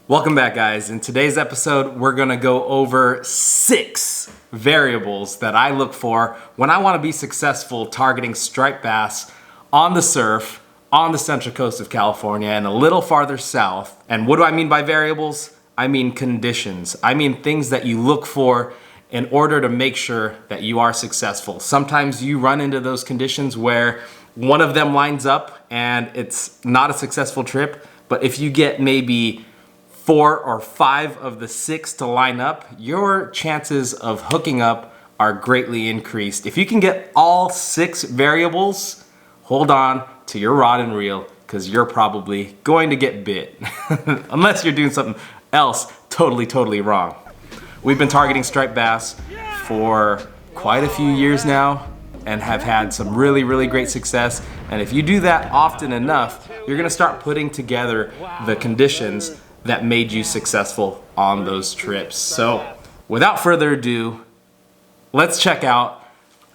Welcome back, guys. In today's episode, we're gonna go over 6 variables that I look for when I wanna be successful targeting striped bass on the surf, on the central coast of California and a little farther south. And what do I mean by variables? I mean conditions. I mean things that you look for in order to make sure that you are successful. Sometimes you run into those conditions where one of them lines up and it's not a successful trip, but if you get maybe 4 or 5 of the 6 to line up, your chances of hooking up are greatly increased. If you can get all 6 variables, hold on to your rod and reel because you're probably going to get bit unless you're doing something else totally wrong. We've been targeting striped bass for quite a few years now and have had some really great success. And if you do that often enough, you're gonna start putting together the conditions that made you successful on those trips. So without further ado, let's check out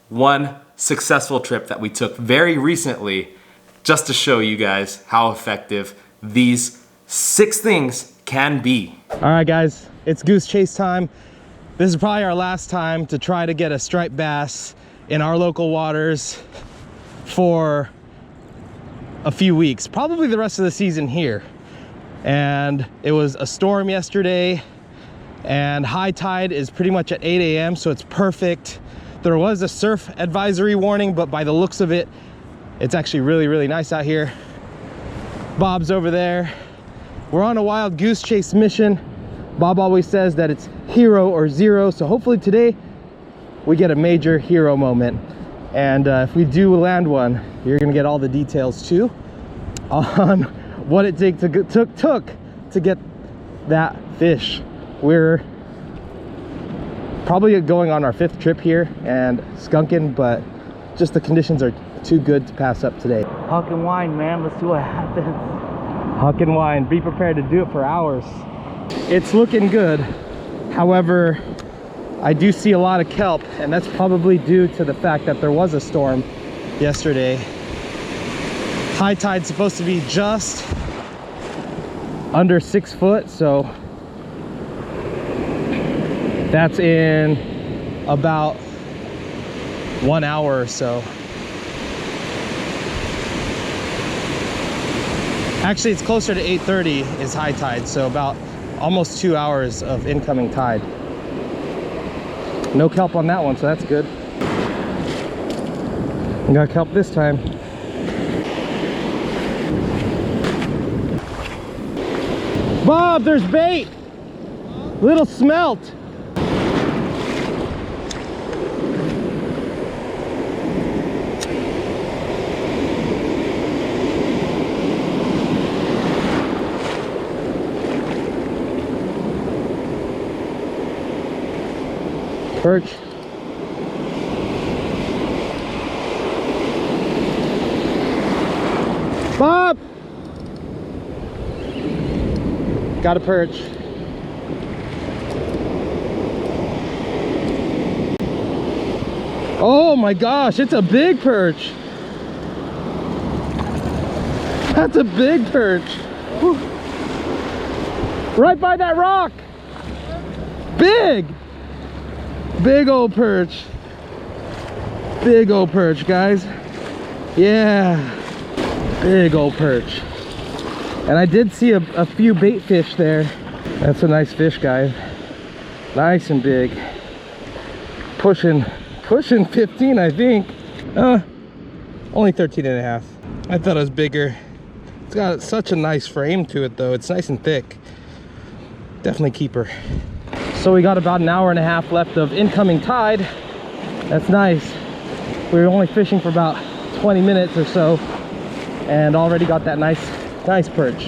one successful trip that we took very recently just to show you guys how effective these 6 things can be. All right, guys, it's Goose Chase time. This is probably our last time to try to get a striped bass in our local waters for a few weeks, probably the rest of the season here. And it was a storm yesterday and high tide is pretty much at 8 a.m. so it's perfect. There was a surf advisory warning, but by the looks of it, it's actually really nice out here. Bob's over there. We're on a wild goose chase mission. Bob always says that it's hero or zero, so hopefully today we get a major hero moment. And if we do land one, you're gonna get all the details too on what it took to get that fish. We're probably going on our 5th trip here and skunking, but just the conditions are too good to pass up today. Huck and wind, man. Let's see what happens. Huck and wind. Be prepared to do it for hours. It's looking good. However, I do see a lot of kelp, and that's probably due to the fact that there was a storm yesterday. High tide's supposed to be just under 6 foot, so that's in about 1 hour or so. Actually, it's closer to 8:30 is high tide, so about almost 2 hours of incoming tide. No kelp on that one, so that's good. We got kelp this time. Bob, there's bait! Little smelt! Perch. Bob! Got a perch. Oh my gosh, it's a big perch. That's a big perch. Whew. Right by that rock. Big. Big old perch. Big old perch, guys. Yeah. Big old perch. And I did see a few bait fish there. That's a nice fish, guys. Nice and big. Pushing 15, I think. Only 13 and a half. I thought it was bigger. It's got such a nice frame to it though. It's nice and thick. Definitely keeper. So we got about an hour and a half left of incoming tide. That's nice. We were only fishing for about 20 minutes or so and already got that nice perch.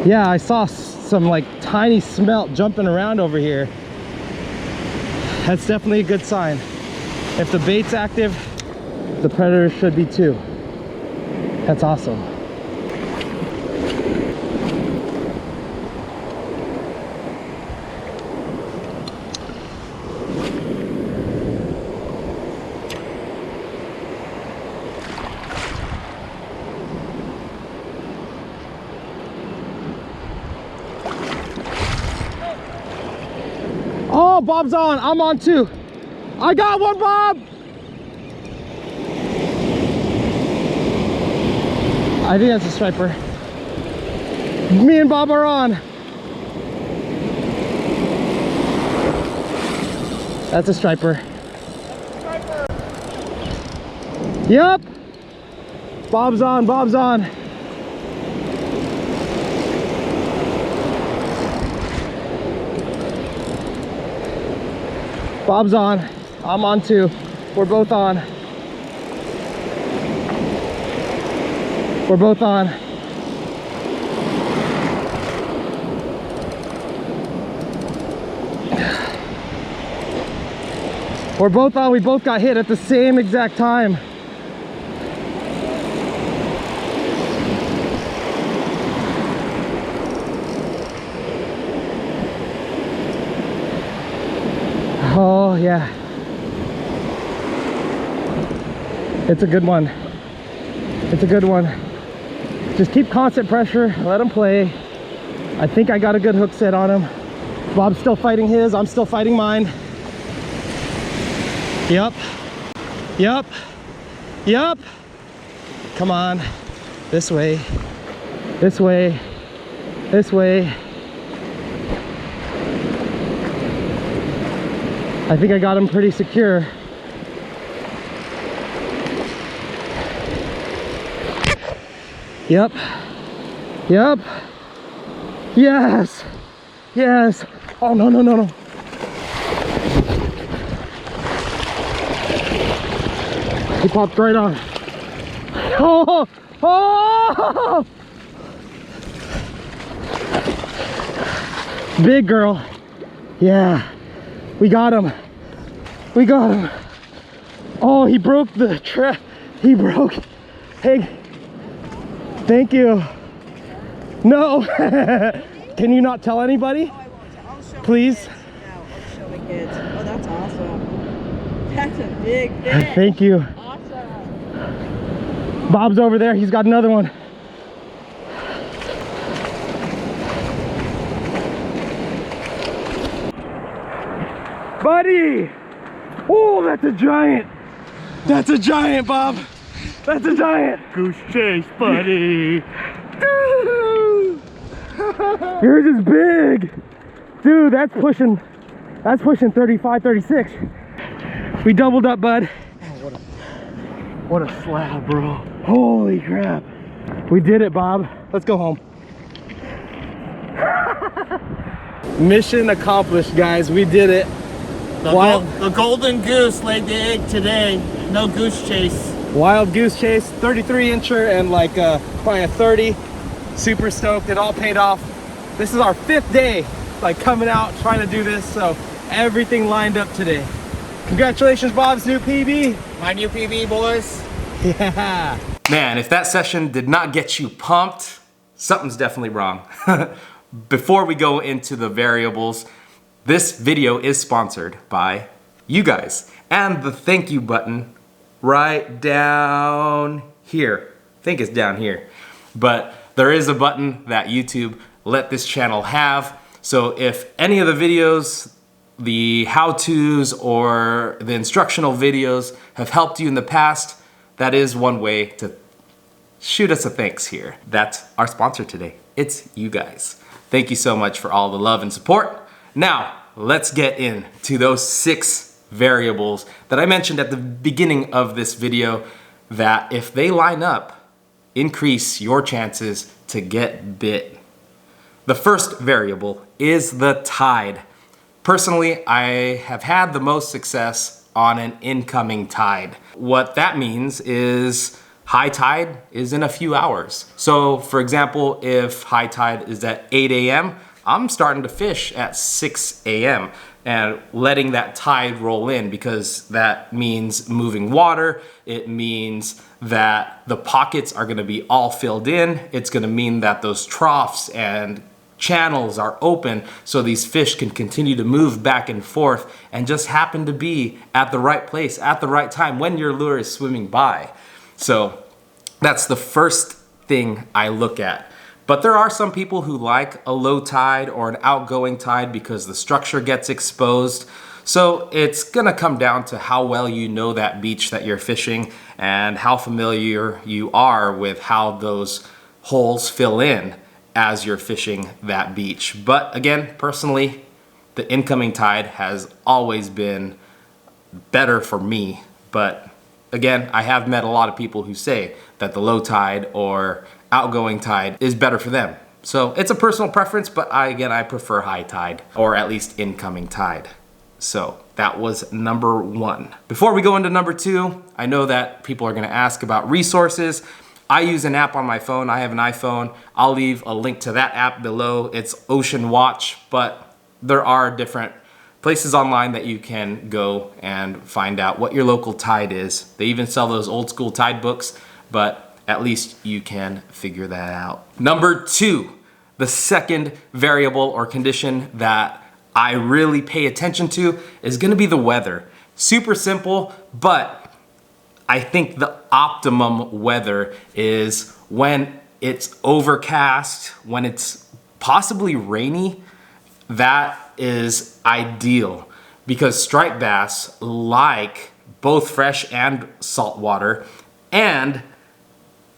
Yeah, I saw some like tiny smelt jumping around over here. That's definitely a good sign. If the bait's active, the predator should be too. That's awesome. Oh, Bob's on. I'm on too. I got one, Bob. I think that's a striper. Me and Bob are on. That's a striper. Yep. Bob's on, Bob's on. Bob's on. I'm on too. We're both on. We're both on. We're both on. We both got hit at the same exact time. Oh yeah, it's a good one. It's a good one. Just keep constant pressure, let him play. I think I got a good hook set on him. Bob's still fighting his, I'm still fighting mine. Yep, yep, yep. Come on, this way, this way, this way. I think I got him pretty secure. Yep. Yep. Yes. Yes. Oh, no, no, no, no. He popped right on. Oh! Oh! Big girl. Yeah. We got him. We got him. Oh, he broke the trap. He broke. Hey, thank you. No. Can you not tell anybody? Oh, I won't. I'll show Please. My kids. No, I'll show my kids. Oh, that's awesome. That's a big fish. Thank you. Awesome. Bob's over there. He's got another one. Buddy! Oh, that's a giant! That's a giant, Bob! That's a giant! Goose Chase, buddy. Yours is big! Dude, that's pushing 35, 36. We doubled up, bud. Oh, what a slab, bro. Holy crap. We did it, Bob. Let's go home. Mission accomplished, guys. We did it. The golden goose laid the egg today. No goose chase. Wild goose chase, 33 incher and like probably a 30. Super stoked, it all paid off. This is our 5th day like coming out trying to do this, so everything lined up today. Congratulations, Bob's new PB. My new PB, boys. Yeah. Man, if that session did not get you pumped, something's definitely wrong. Before we go into the variables, this video is sponsored by you guys. And the thank you button right down here. I think it's down here. But there is a button that YouTube let this channel have. So if any of the videos, the how-tos or the instructional videos have helped you in the past, that is one way to shoot us a thanks here. That's our sponsor today. It's you guys. Thank you so much for all the love and support. Now, let's get into those 6 variables that I mentioned at the beginning of this video that if they line up, increase your chances to get bit. The first variable is the tide. Personally, I have had the most success on an incoming tide. What that means is high tide is in a few hours. So for example, if high tide is at 8 a.m., I'm starting to fish at 6 a.m. and letting that tide roll in because that means moving water. It means that the pockets are gonna be all filled in. It's gonna mean that those troughs and channels are open so these fish can continue to move back and forth and just happen to be at the right place at the right time when your lure is swimming by. So that's the first thing I look at. But there are some people who like a low tide or an outgoing tide because the structure gets exposed. So it's gonna come down to how well you know that beach that you're fishing and how familiar you are with how those holes fill in as you're fishing that beach. But again, personally, the incoming tide has always been better for me. But again, I have met a lot of people who say that the low tide or outgoing tide is better for them. So it's a personal preference, but I prefer high tide, or at least incoming tide. So that was number 1. Before we go into number 2, I know that people are gonna ask about resources. I use an app on my phone. I have an iPhone. I'll leave a link to that app below. It's Ocean Watch, but there are different places online that you can go and find out what your local tide is. They even sell those old school tide books, but at least you can figure that out. Number 2, the second variable or condition that I really pay attention to is gonna be the weather. Super simple, but I think the optimum weather is when it's overcast, when it's possibly rainy. That is ideal because striped bass like both fresh and salt water, and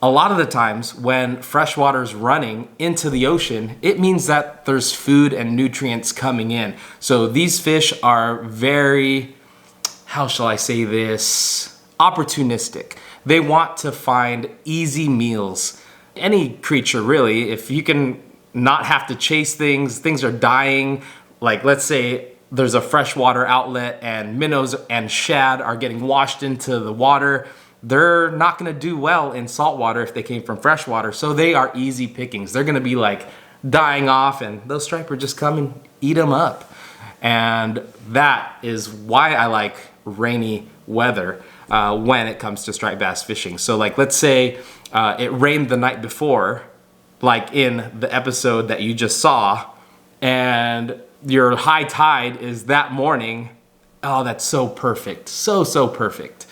a lot of the times when fresh water is running into the ocean, it means that there's food and nutrients coming in. So these fish are very, how shall I say this, opportunistic. They want to find easy meals. Any creature really, if you can not have to chase things are dying. Like let's say there's a freshwater outlet and minnows and shad are getting washed into the water. They're not gonna do well in saltwater if they came from freshwater. So they are easy pickings. They're gonna be like dying off and those striper just come and eat them up. And that is why I like rainy weather when it comes to striped bass fishing. So like let's say it rained the night before, like in the episode that you just saw, and your high tide is that morning. Oh, that's so perfect. So perfect.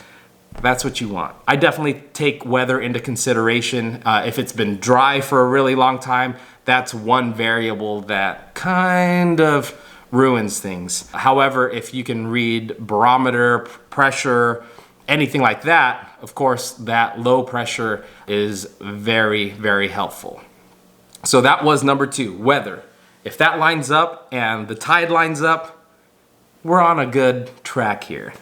That's what you want. I definitely take weather into consideration. If it's been dry for a really long time, that's one variable that kind of ruins things. However, if you can read barometer, pressure, anything like that, of course, that low pressure is very, very helpful. So that was number 2, weather. If that lines up and the tide lines up, we're on a good track here.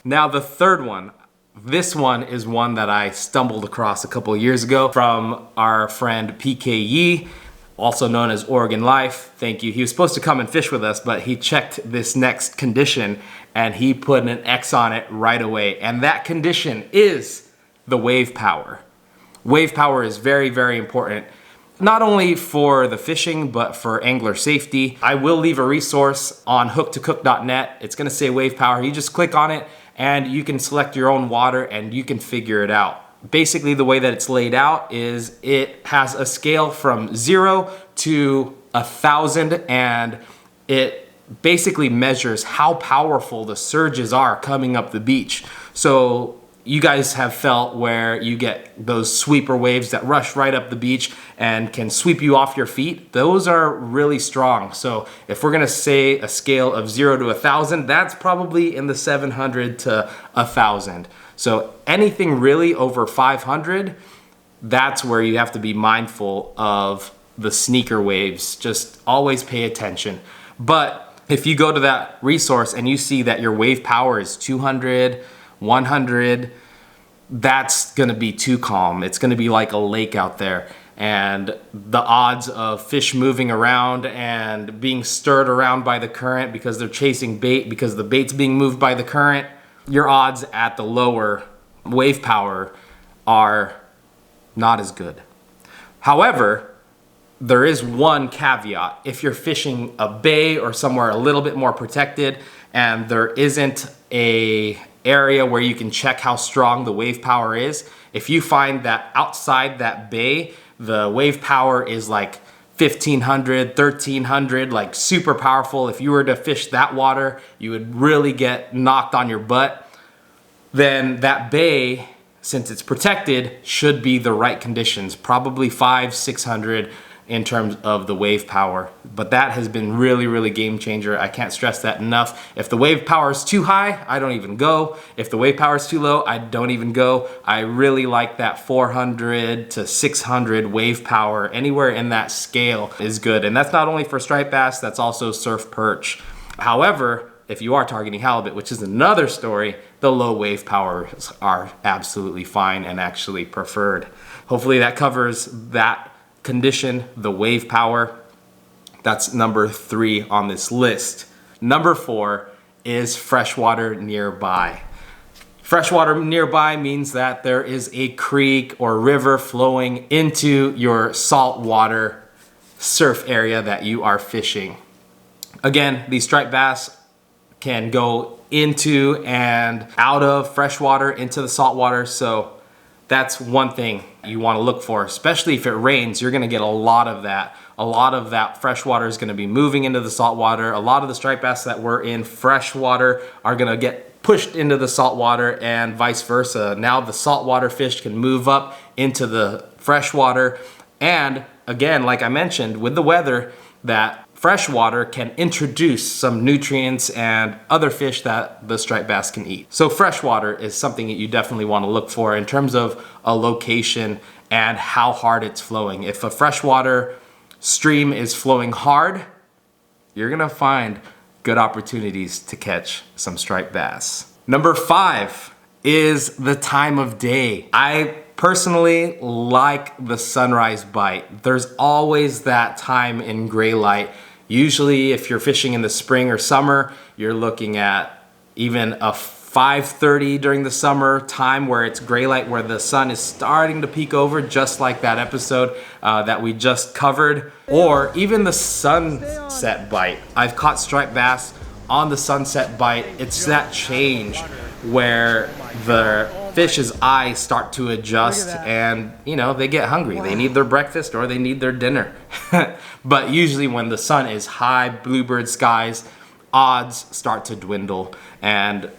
Now the third one, this one is one that I stumbled across a couple of years ago from our friend PK Yee, also known as Oregon Life. Thank you. He was supposed to come and fish with us, but he checked this next condition and he put an X on it right away. And that condition is the wave power. Wave power is very, very important, not only for the fishing, but for angler safety. I will leave a resource on hooktocook.net. It's gonna say wave power. You just click on it and you can select your own water and you can figure it out. Basically, the way that it's laid out is it has a scale from 0 to 1,000, and it basically measures how powerful the surges are coming up the beach. So you guys have felt where you get those sweeper waves that rush right up the beach and can sweep you off your feet. Those are really strong. So if we're gonna say a scale of 0 to 1,000, that's probably in the 700 to 1,000. So anything really over 500, that's where you have to be mindful of the sneaker waves. Just always pay attention. But if you go to that resource and you see that your wave power is 200, 100, that's gonna be too calm. It's gonna be like a lake out there. And the odds of fish moving around and being stirred around by the current because they're chasing bait, because the bait's being moved by the current, your odds at the lower wave power are not as good. However, there is one caveat. If you're fishing a bay or somewhere a little bit more protected and there isn't a area where you can check how strong the wave power is, if you find that outside that bay, the wave power is like 1,500, 1,300, like super powerful. If you were to fish that water, you would really get knocked on your butt. Then that bay, since it's protected, should be the right conditions, probably 500, 600. in terms of the wave power. But that has been really, really game changer. I can't stress that enough. If the wave power is too high, I don't even go. If the wave power is too low, I don't even go. I really like that 400 to 600 wave power. Anywhere in that scale is good. And that's not only for striped bass, that's also surf perch. However, if you are targeting halibut, which is another story, the low wave powers are absolutely fine and actually preferred. Hopefully that covers that condition, the wave power. That's number 3 on this list. Number 4 is freshwater nearby. Freshwater nearby means that there is a creek or river flowing into your saltwater surf area that you are fishing. Again, these striped bass can go into and out of freshwater into the saltwater, so that's one thing you want to look for, especially if it rains. You're going to get a lot of that. A lot of that fresh water is going to be moving into the saltwater. A lot of the striped bass that were in freshwater are going to get pushed into the saltwater and vice versa. Now the saltwater fish can move up into the freshwater. And again, like I mentioned, with the weather, that freshwater can introduce some nutrients and other fish that the striped bass can eat. So freshwater is something that you definitely want to look for in terms of a location and how hard it's flowing. If a freshwater stream is flowing hard, you're gonna find good opportunities to catch some striped bass. Number 5 is the time of day. I personally like the sunrise bite. There's always that time in gray light. Usually if you're fishing in the spring or summer, you're looking at even a 5:30 during the summer time where it's gray light, where the sun is starting to peek over, just like that episode that we just covered. Or even the sunset bite. I've caught striped bass on the sunset bite. It's that change where the fish's eyes start to adjust and, you know, they get hungry. They need their breakfast or they need their dinner. But usually when the sun is high, bluebird skies, odds start to dwindle. And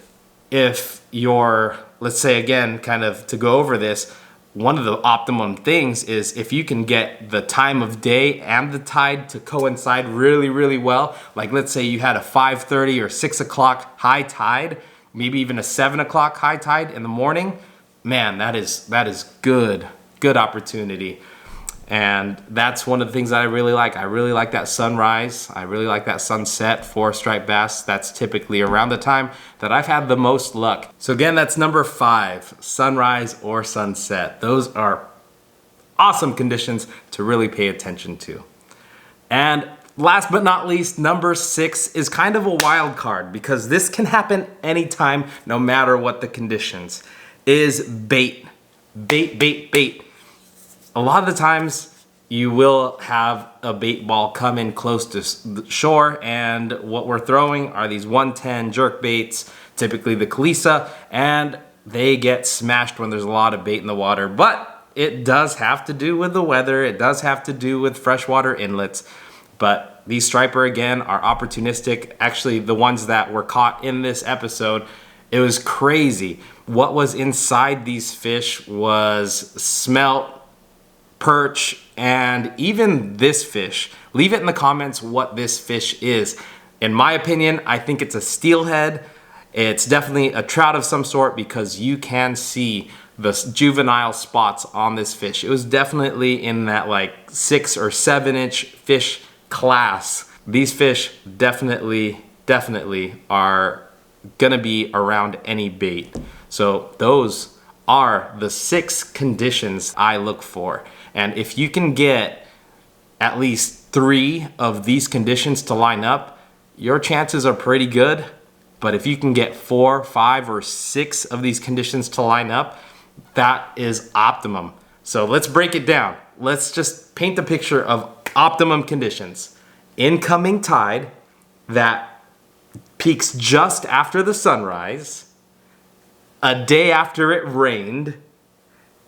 if you're, let's say again, kind of to go over this, one of the optimum things is if you can get the time of day and the tide to coincide really, really well. Like let's say you had a 5:30 or 6 o'clock high tide, maybe even a 7 o'clock high tide in the morning. Man, that is good opportunity. And that's one of the things that I really like. I really like that sunrise. I really like that sunset for striped bass. That's typically around the time that I've had the most luck. So again, that's number 5, sunrise or sunset. Those are awesome conditions to really pay attention to. And last but not least, number 6 is kind of a wild card because this can happen anytime, no matter what the conditions, is bait. Bait. A lot of the times you will have a bait ball come in close to the shore, and what we're throwing are these 110 jerk baits, typically the Kalisa, and they get smashed when there's a lot of bait in the water. But it does have to do with the weather. It does have to do with freshwater inlets. But these striper, again, are opportunistic. Actually, the ones that were caught in this episode, it was crazy. What was inside these fish was smelt, perch, and even this fish. Leave it in the comments what this fish is. In my opinion, I think it's a steelhead. It's definitely a trout of some sort because you can see the juvenile spots on this fish. It was definitely in that like 6 or 7 inch fish class. These fish definitely are gonna be around any bait. So those are the 6 conditions I look for. And if you can get at least 3 of these conditions to line up, your chances are pretty good. But if you can get 4, 5, or 6 of these conditions to line up, that is optimum. So let's break it down. Let's just paint the picture of optimum conditions. Incoming tide that peaks just after the sunrise, a day after it rained,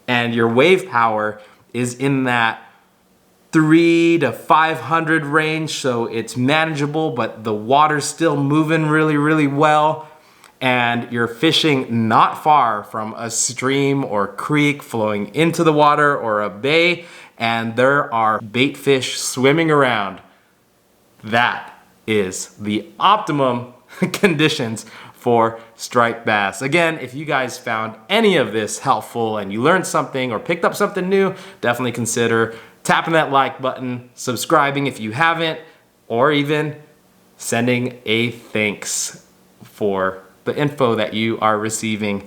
and your wave power is in that 300 to 500 range, so it's manageable, but the water's still moving really well, and you're fishing not far from a stream or creek flowing into the water or a bay, and there are bait fish swimming around, that is the optimum conditions for striped bass. Again, if you guys found any of this helpful and you learned something or picked up something new, definitely consider tapping that like button, subscribing if you haven't, or even sending a thanks for the info that you are receiving.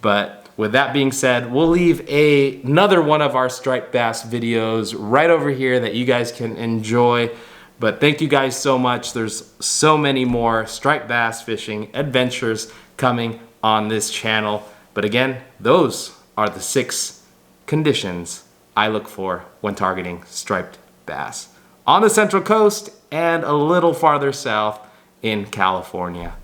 But with that being said, we'll leave another one of our striped bass videos right over here that you guys can enjoy. But thank you guys so much. There's so many more striped bass fishing adventures coming on this channel. But again, those are the 6 conditions I look for when targeting striped bass on the Central Coast and a little farther south in California.